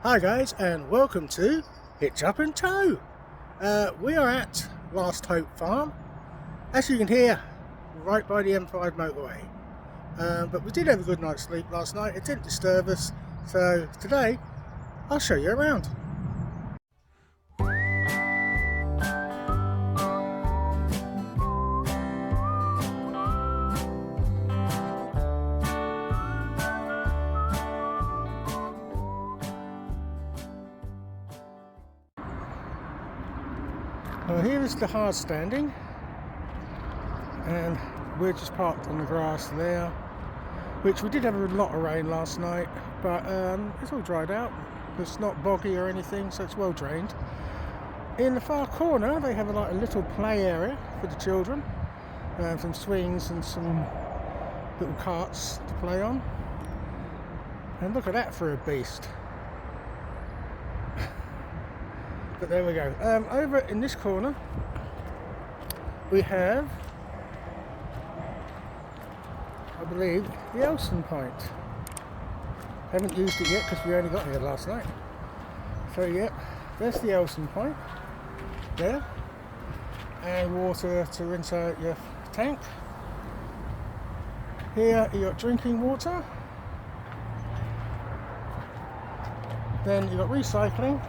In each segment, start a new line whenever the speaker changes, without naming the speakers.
Hi guys, and welcome to HitchUpAndTow. We are at Last Hope Farm, as you can hear, right by the M5 motorway. But we did have a good night's sleep last night. It didn't disturb us, so today I'll show you around. Well, here is the hard standing, and we're just parked on the grass there, which we did have a lot of rain last night, but it's all dried out. It's not boggy or anything, so it's well drained. In the far corner they have a little play area for the children, some swings and some little carts to play on. And look at that for a beast. But there we go. Over in this corner we have, I believe, the Elson point. Haven't used it yet because we only got here last night. So yeah, there's the Elson point there, and water to rinse out your tank. Here you got drinking water. Then you got recycling.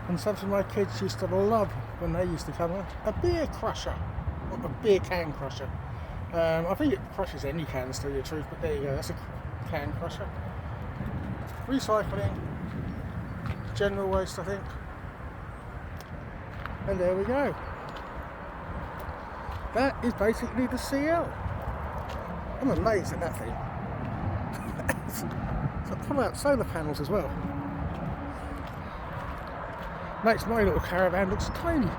And something my kids used to love when they used to come, a beer crusher, or a beer can crusher. I think it crushes any cans, to tell you the truth, but there you go, that's a can crusher. Recycling, general waste I think. And there we go. That is basically the CL. I'm amazed at that thing. So pull out solar panels as well. Makes my little caravan looks tiny.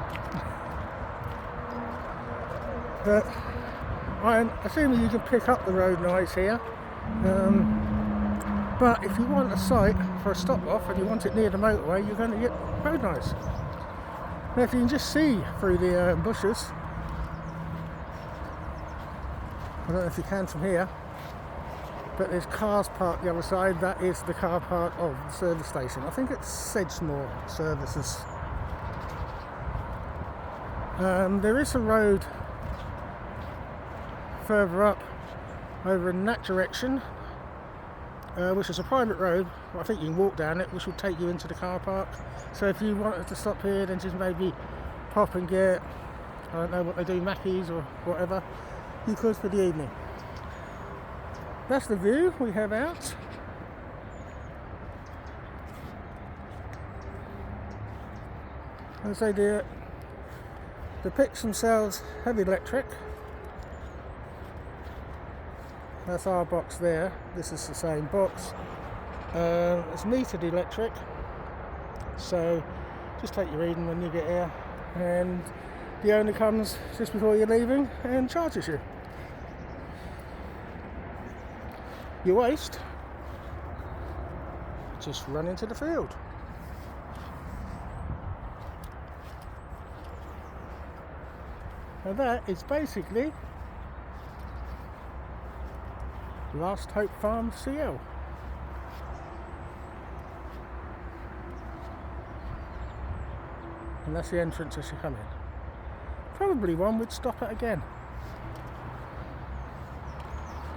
But I'm assuming you can pick up the road noise here. But if you want a site for a stop off and you want it near the motorway, you're going to get road noise. Now if you can just see through the bushes, I don't know if you can from here, but there's cars parked the other side. That is the car park of the service station. I think it's Sedgemore Services. There is a road further up over in that direction, which is a private road. I think you can walk down it, which will take you into the car park. So if you wanted to stop here, then just maybe pop and get, I don't know what they do, Mackies or whatever, you could for the evening. That's the view we have out. As they do, the picks themselves have electric. That's our box there. This is the same box. It's metered electric, so just take your reading when you get here, and the owner comes just before you're leaving and charges you. Your waste, just run into the field. And that is basically Last Hope Farm CL. And that's the entrance as you come in. Probably one would stop it again.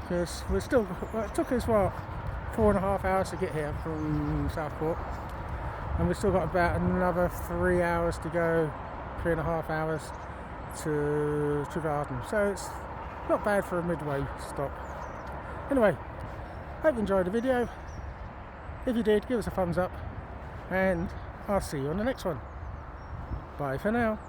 Because we're still, well, it took us what, 4.5 hours to get here from Southport, and we've still got about another 3 hours to go, 3.5 hours to Garden, so it's not bad for a midway stop. Anyway, hope you enjoyed the video. If you did, give us a thumbs up, and I'll see you on the next one. Bye for now.